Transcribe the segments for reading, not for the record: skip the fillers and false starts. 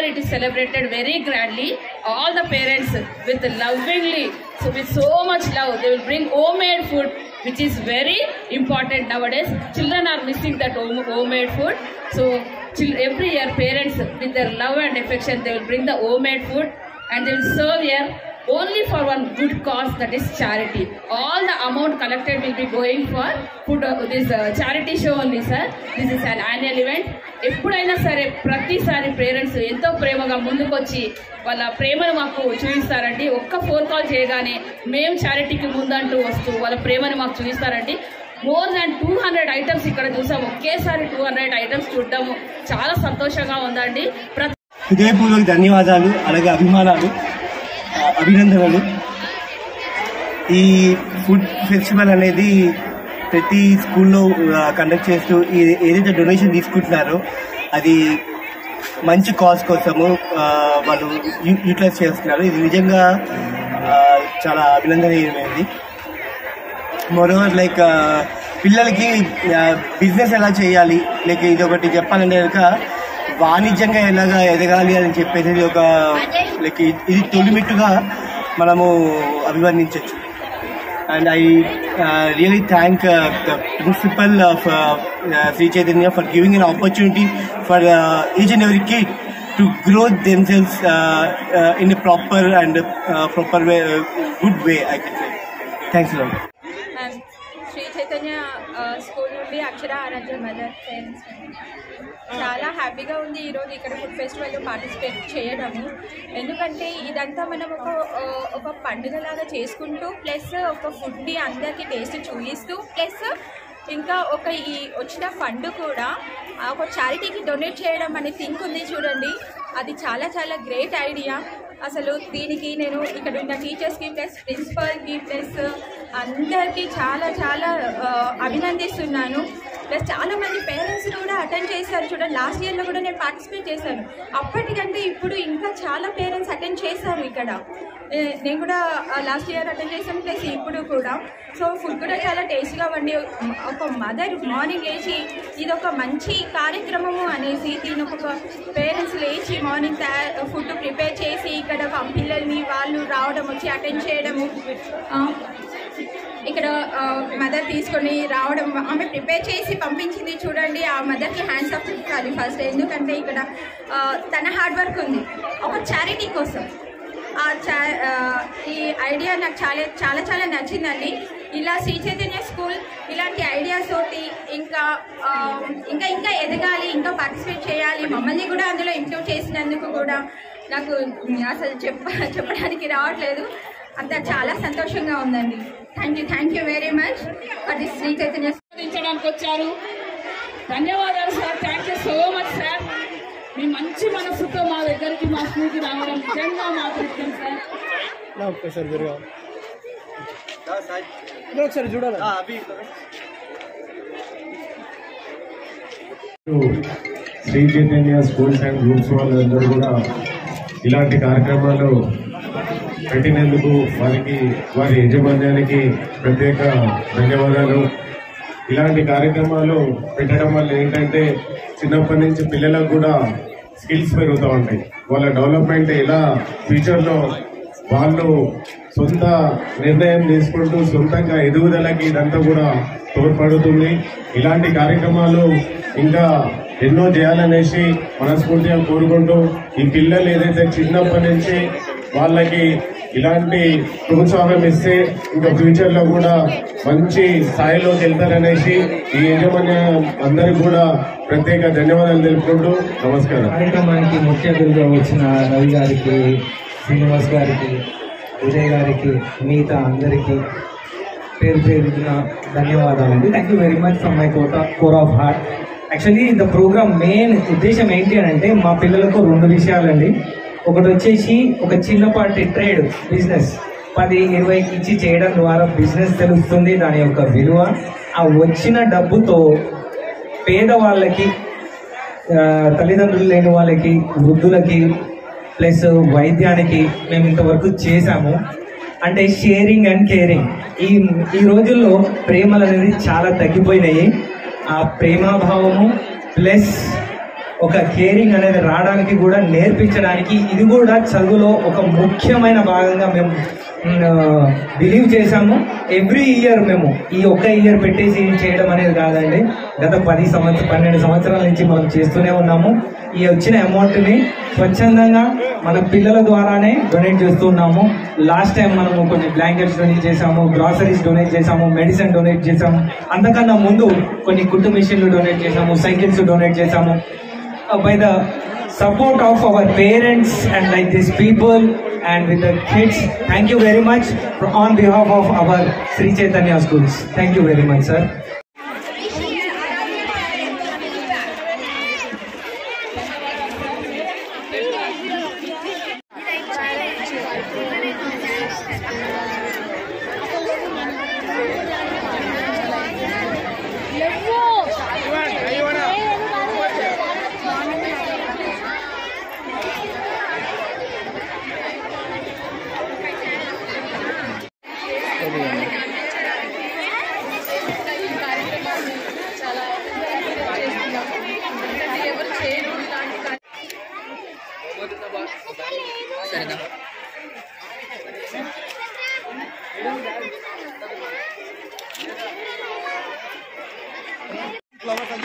year it is celebrated very grandly. All the parents with lovingly, so with so much love, they will bring homemade food, which is very important nowadays. Children are missing that homemade food. So every year parents with their love and affection, they will bring the homemade food and they will serve here only for one good cause, that is charity. All the amount collected will be going for food, this charity show only, sir. This is an annual event. ఎప్పుడైనా సరే ప్రతిసారి parents ఎంతో ప్రేమగా ముందుకొచ్చి వాళ్ళ ప్రేమను మాకు చూపిస్తారండి. ఒక్క ఫోన్ కాల్ చేయగానే మేము చారిటీకి ముందంటూ వస్తూ వాళ్ళ ప్రేమను మాకు చూపిస్తారండి. మోర్ దాన్ 200 ఐటమ్స్ ఇక్కడ చూసాము. ఒకేసారి 200 ఐటమ్స్ చూడడము చాలా సంతోషంగా ఉందండి. హృదయపూర్వక ధన్యవాదాలు, అలాగే అభినందనలు. ఈ ఫుడ్ ఫెస్టివల్ అనేది ప్రతి స్కూల్లో కండక్ట్ చేస్తూ ఏదైతే డొనేషన్ తీసుకుంటున్నారో అది మంచి కాజ్ కోసము వాళ్ళు యూటిలైజ్ చేస్తున్నారు. ఇది నిజంగా చాలా అభినందనీయమైనది. మోరోవర్ లైక్ పిల్లలకి బిజినెస్ ఎలా చేయాలి, లైక్ ఇది ఒకటి చెప్పాలంటే కనుక వాణిజ్యంగా ఎలాగా ఎదగాలి అని చెప్పేసి ఒక లైక్ ఇది తొలిమెట్టుగా మనము అభివర్ణించవచ్చు. And I really thank the principal of Sri Chaitanya for giving an opportunity for each and every kid to grow themselves in a proper way, good way, I can say. Thanks a lot. Shri Chaitanya school నుండి అక్షర ఆరాధ్య mother parents చాలా హ్యాపీగా ఉంది ఈరోజు ఇక్కడ food ఫెస్టివల్లో participate చేయడము. ఎందుకంటే ఇదంతా మనం ఒక పండుగలాగా చేసుకుంటూ ప్లస్ ఒక ఫుడ్ని అందరికీ టేస్ట్ చూపిస్తూ ప్లస్ ఇంకా ఈ వచ్చిన ఫండ్ కూడా ఒక చారిటీకి డొనేట్ చేయడం అనే థింక్ ఉంది చూడండి. అది చాలా చాలా గ్రేట్ ఐడియా. అసలు దీనికి నేను ఇక్కడ ఉన్న టీచర్స్కి ప్లస్ ప్రిన్సిపల్కి ప్లస్ అందరికీ చాలా చాలా అభినందిస్తున్నాను. ప్లస్ చాలామంది పేరెంట్స్ కూడా అటెండ్ చేశారు చూడండి. లాస్ట్ ఇయర్లో కూడా నేను పార్టిసిపేట్ చేశాను. అప్పటికంటే ఇప్పుడు ఇంకా చాలా పేరెంట్స్ అటెండ్ చేశారు ఇక్కడ. నేను కూడా లాస్ట్ ఇయర్ అటెండ్ చేశాను ప్లస్ ఇప్పుడు కూడా. సో ఫుడ్ కూడా చాలా టేస్ట్గా వండి ఒక మదర్ మార్నింగ్ లేచి ఇది ఒక మంచి కార్యక్రమము అనేసి దీని ఒక పేరెంట్స్ లేచి మార్నింగ్ ఫుడ్ ప్రిపేర్ చేసి ఇక్కడ పిల్లల్ని వాళ్ళు రావడం వచ్చి అటెండ్ చేయడము, ఇక్కడ మదర్ తీసుకొని రావడం, ఆమె ప్రిపేర్ చేసి పంపించింది చూడండి. ఆ మదర్కి హ్యాండ్స్ ఆఫ్ చెప్పాలి ఫస్ట్. ఎందుకంటే ఇక్కడ తన హార్డ్ వర్క్ ఉంది ఒక చారిటీ కోసం. ఈ ఐడియా నాకు చాలా చాలా చాలా నచ్చిందండి. ఇలా శ్రీ చైతన్య స్కూల్ ఇలాంటి ఐడియాస్ తోటి ఇంకా ఇంకా ఇంకా ఎదగాలి, ఇంకా పార్టిసిపేట్ చేయాలి. మమ్మల్ని కూడా అందులో ఇంక్లూడ్ చేసినందుకు కూడా నాకు అసలు చెప్పడానికి రావట్లేదు. అంతా చాలా సంతోషంగా ఉందండి. Thank you very much for this Shri Chaitanya school వచ్చారు. ధన్యవాదాలు sir. Thank you so much sir. మీ మంచి మనసుతో మా దగ్గరికి మా స్కూల్కి రావడం నిజంగా మాకు ఇష్టం సార్. ఒకసారి చూడాలి. Shri Chaitanya schools and groups వాళ్ళందరూ కూడా ఇలాంటి కార్యక్రమాలు పెట్టినందుకు వారికి వారి యాజమాన్యానికి ప్రత్యేక ధన్యవాదాలు. ఇలాంటి కార్యక్రమాలు పెట్టడం వల్ల ఏంటంటే చిన్నప్పటి నుంచి పిల్లలకు కూడా స్కిల్స్ పెరుగుతూ ఉంటాయి. వాళ్ళ డెవలప్మెంట్ ఎలా ఫ్యూచర్లో వాళ్ళు సొంత నిర్ణయం తీసుకుంటూ సొంతంగా ఎదుగుదలకి ఇదంతా కూడా తోడ్పడుతుంది. ఇలాంటి కార్యక్రమాలు ఇంకా ఎన్నో చేయాలనేసి మనస్ఫూర్తిగా కోరుకుంటూ ఈ పిల్లలు ఏదైతే చిన్నప్పటి నుంచి వాళ్ళకి ఇలాంటి ప్రోత్సాహం ఇస్తే ఇంకా ఫ్యూచర్ లో కూడా మంచి స్థాయిలోకి వెళ్తారనేసి ఈ యాజమాన్యం అందరికి కూడా ప్రత్యేక ధన్యవాదాలు తెలుపుకుంటూ నమస్కారం. కార్యక్రమానికి ముఖ్య అతిథిగా వచ్చిన రవి గారికి, శ్రీనివాస్ గారికి, ఉదయ్ గారికి, మిగతా అందరికీ పేరు పేరున ధన్యవాదాలండి. Thank you very much from my core of heart. Actually the program main ఉద్దేశం ఏంటి అని అంటే మా పిల్లలకు 2 విషయాలండి. ఒకటి వచ్చేసి ఒక చిన్నపాటి ట్రేడ్ బిజినెస్ 10-20 ఇచ్చి చేయడం ద్వారా బిజినెస్ తెలుస్తుంది, దాని యొక్క విలువ. ఆ వచ్చిన డబ్బుతో పేదవాళ్ళకి, తల్లిదండ్రులు లేని వాళ్ళకి, వృద్ధులకి ప్లస్ వైద్యానికి మేము ఇంతవరకు చేశాము. అంటే షేరింగ్ అండ్ కేరింగ్. ఈ రోజుల్లో ప్రేమలు అనేది చాలా తగ్గిపోయినాయి. ఆ ప్రేమాభావము ప్లస్ ఒక కేరింగ్ అనేది రావడానికి కూడా నేర్పించడానికి ఇది కూడా చదువులో ఒక ముఖ్యమైన భాగంగా మేము బిలీవ్ చేశాము. ఎవ్రీ ఇయర్ మేము ఈ ఒక్క ఇయర్ పెట్టేసి చేయడం అనేది కాదండి, గత 12 సంవత్సరాల నుంచి మనం చేస్తూనే ఉన్నాము. ఈ వచ్చిన అమౌంట్ని స్వచ్ఛందంగా మన పిల్లల ద్వారానే డొనేట్ చేస్తున్నాము. లాస్ట్ టైం మనము కొన్ని బ్లాంకెట్స్ డొనేట్ చేసాము, గ్రాసరీస్ డొనేట్ చేసాము, మెడిసిన్ డొనేట్ చేసాము. అంతకన్నా ముందు కొన్ని కుట్టు మిషన్లు డొనేట్ చేసాము, సైకిల్స్ డొనేట్ చేసాము. By the support of our parents and like these people and with the kids, thank you very much on behalf of our Sri Chaitanya schools. Thank you very much, sir.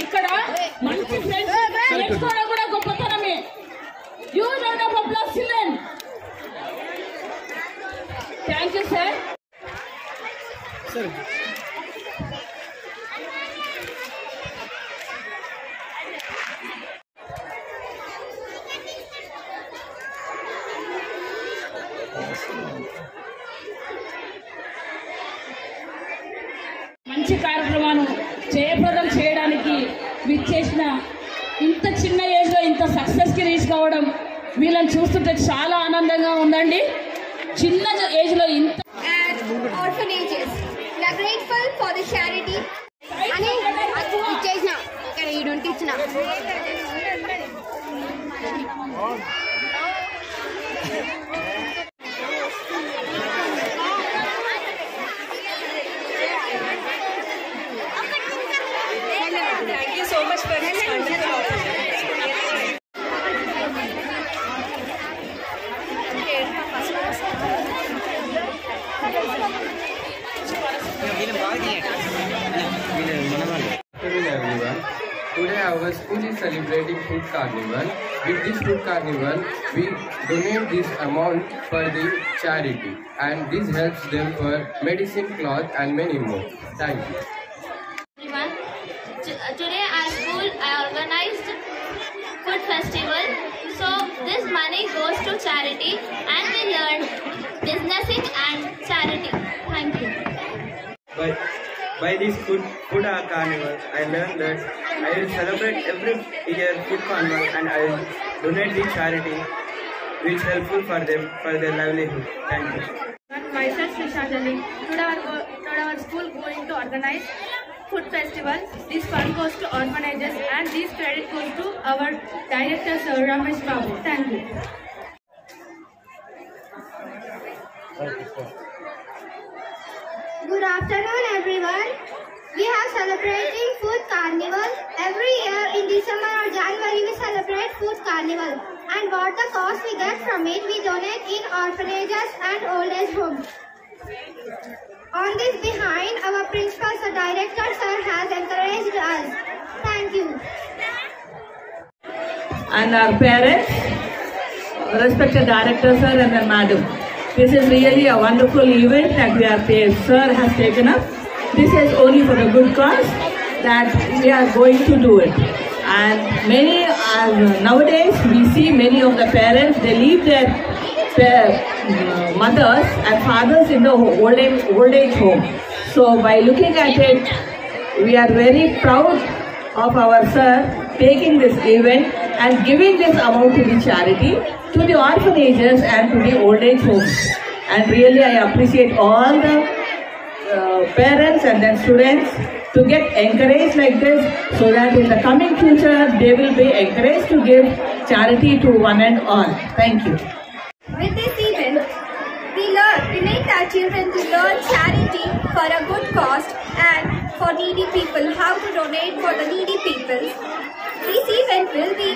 ఇక్కడ మంచి friends నేర్చుకోవడం కూడా గొప్పతనమే. Huge round of applause children. Thank you sir. మంచి కార్యక్రమాన్ని జయప్రదం చేయడానికి విచ్చేసిన ఇంత చిన్న ఏజ్లో ఇంత సక్సెస్కి రీచ్ కావడం వీళ్ళని చూస్తుంటే చాలా ఆనందంగా ఉందండి. చిన్న ఏజ్లో ఇంత orphanages. We are grateful for the charity. అని ఇచ్చేసిన ఇక్కడ ఈ డొంటి ఇచ్చిన Thank you so much for this wonderful opportunity. Afternoon everyone. Today our school is celebrating Food Carnival. With this Food Carnival, we donate this amount for the charity, and this helps them for medicine, cloth, and many more. Thank you. Everyone, today our school organized food festival. So this money goes to charity, and we learned businessing and charity. Thank you. By this food carnival, I learned that I will celebrate every year food carnival and I will donate the charity which is helpful for them for their livelihood. Thank you. Myself Srishanjali. Today our school going to organize food festival. This fund goes to orphanages and this credit goes to our director Sir Ramesh Babu. Thank you. Good afternoon everyone. We are celebrating Food Carnival. Every year in December or January we celebrate Food Carnival. And what the cost we get from it, we donate in orphanages and old age homes. On this behind, our principal sir, director sir has encouraged us. Thank you. And our parents, respected director sir and the madam. This is really a wonderful event that sir has taken up. This is only for the good cause that we are going to do it. And many nowadays we see many of the parents, they leave their mothers and fathers in the old age home. So by looking at it, we are very proud of our sir taking this event and giving this amount to the charity, to the orphanages and to the old age homes. And really I appreciate all the parents and then students to get encouraged like this, so that in the coming future they will be encouraged to give charity to one and all. Thank you. With this event, we make our children to learn charity for a good cause and for needy people, how to donate for the needy people. This event will be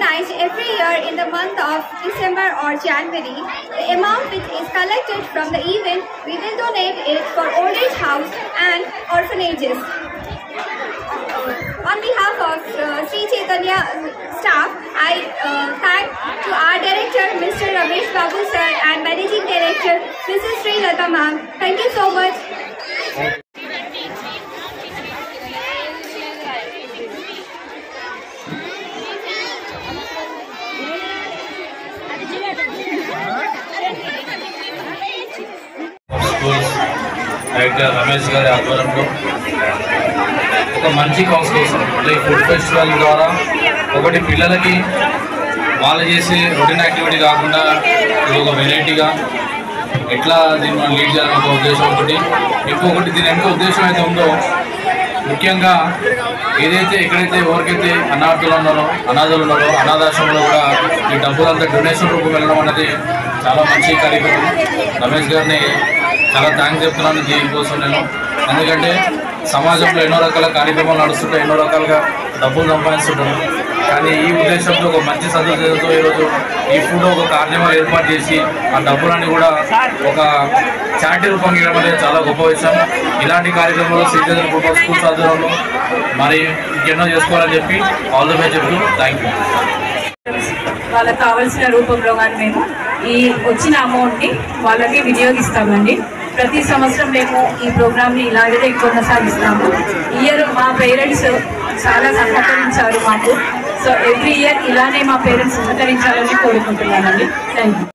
organized every year in the month of December or January. The amount which is collected from the event, we will donate it for old age house and orphanages. On behalf of Sri Chaitanya staff, I thank to our director, Mr. Ramesh Babu sir, and managing director, Mrs. Sri Lata ma'am. Thank you so much. Director Ramesh గారి ఆధ్వర్యంలో ఒక మంచి cause కోసం అంటే ఈ food festival ద్వారా ఒకటి పిల్లలకి వాళ్ళు చేసే రొటీన్ యాక్టివిటీ కాకుండా ఒక వెరైటీగా ఎట్లా దీన్ని మనం లీడ్ చేయాలని ఒక ఉద్దేశం ఒకటి. ఇంకొకటి దీని వెనుక ఉద్దేశం అయితే ఉందో ముఖ్యంగా ఏదైతే ఎక్కడైతే ఎవరికైతే అనాథులు ఉన్నారో అనాథాశ్రమంలో కూడా ఈ డబ్బులంతా డొనేషన్ రూపం వెళ్ళడం అనేది చాలా మంచి కార్యక్రమం. రమేష్ గారిని చాలా థ్యాంక్స్ చెప్తున్నాను దీనికోసం నేను. ఎందుకంటే సమాజంలో ఎన్నో రకాల కార్యక్రమాలు నడుస్తుంటాయి, ఎన్నో రకాలుగా డబ్బులు సంపాదిస్తుంటారు. కానీ ఈ ఉద్దేశంతో ఒక మంచి సదుద్దేశంతో ఈరోజు ఈ ఫుడ్ ఒక కార్యక్రమాలు ఏర్పాటు చేసి ఆ డబ్బులన్నీ కూడా ఒక చారిటీ రూపంగా ఇవ్వడం అనేది చాలా గొప్ప విషయం. ఇలాంటి కార్యక్రమాలు శ్రీచైతన్య ఫుట్బాల్ స్కూల్స్ ఆధ్వర్యంలో మరి ఇంకెన్నో చేసుకోవాలని చెప్పి ఆల్ ది బెస్ట్ చెప్తూ థ్యాంక్ యూ. వాళ్ళకి కావాల్సిన రూపంలో కానీ మేము ఈ వచ్చిన అమౌంట్ని వాళ్ళకి వినియోగిస్తామండి. ప్రతి సంవత్సరం మేము ఈ ప్రోగ్రామ్ని ఇలాగే కొనసాగిస్తాము. ఇయర్ మా పేరెంట్స్ చాలా సహకరించారు మాకు. సో ఎవ్రీ ఇయర్ ఇలానే మా పేరెంట్స్ సహకరించాలని కోరుకుంటున్నానండి. Thank you.